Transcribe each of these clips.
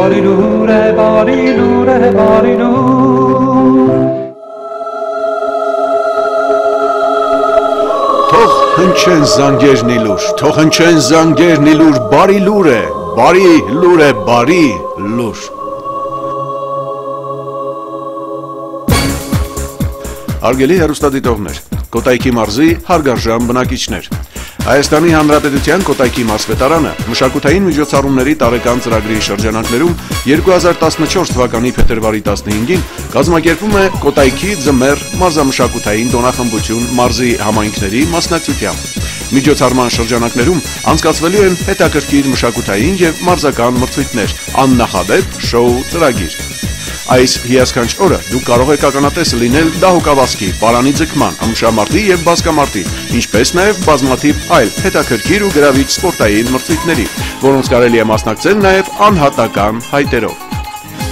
barilure, barilure, barilure. Թող հնչեն զանգերն իլուր, թող հնչեն զանգերն իլուր, բարի լուր է, բարի լուր է, բարի լուր։ Հարգելի հեռուստադիտողներ, Կոտայքի մարզի հարգարժան բնակիչներ, Հայաստանի Հանրապետության Կոտայքի մարզպետարանը մշակութային միջոցառումների տարեկան ծրագրի շրջանակներում 2014 թվականի փետրվարի 15-ին կազմակերպում է Կոտայքի ձմեռ մարզամշակութային տոնախմբություն մարզի համայնքների մասնակցությամբ։ Միջոցառման շրջանակներում անցկացվելու են հետաքրքիր մշակութային եւ մարզական մրցույթներ, աննախադեպ շոու ծրագիր։ Այս հիասքանչ օրը դուք կարող եք ականատես լինել դահուկավազքի, պարանի ձգման, ըմբշամարտի եւ բազկամարտի, ինչպես նաեւ բազմաթիվ այլ հետաքրքիր ու գրավիչ սպորտային մրցույթների, որոնց կարելի է մասնակցել նաեւ անհատական հայտերով։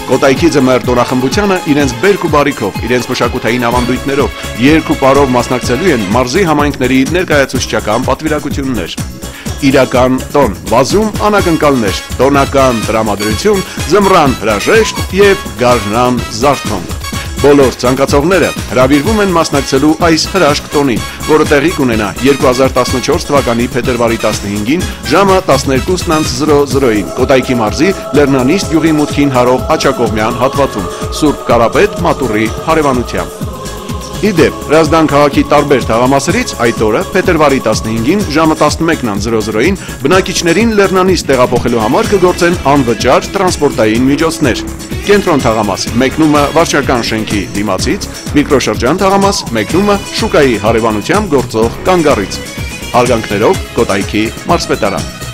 Կոտայքի ձմեռ տոնախմբությանը իրենց բերք ու բարիքով, իրենց մշակութային ավանդույթներով, երգ ու պարով մասնակցելու են մարզի համայնքների ներկայացուցչական պատվիրակություններ։ Իրական տոն, բազում անակնկալներ, տոնական տրամադրություն, ձմռան հրաժեշտ եւ գարնան զարթոնք։ Բոլոր ցանկացողները հրավիրվում են մասնակցելու այս հրաշք տոնին, որը տեղի կունենա 2014 թվականի փետրվարի 15-ին ժամը 12:00-ին Կոտայքի մարզի Լեռնանիստ գյուղի մուտքին հարող աջակողմյան հատվածում Սուրբ Կարապետ մատուռի հարևանությամբ։ Իդեպ, Հրազդան քաղաքի տարբեր թաղամասերից այդ օրը փետրվարի 15-ին ժամը 11:00-ին բնակիչներին Լեռնանիստ տեղափոխելու համար կգործեն անվճար տրանսպորտային միջոցներ։ Կենտրոն թաղամաս մեկնումը վարչական շենքի դիմացից, միկրոշրջան թաղամաս մեկնումը շուկայի հարևանությամբ գործող կանգառից։ Հարգանքներով Կոտայքի մարզպետարան։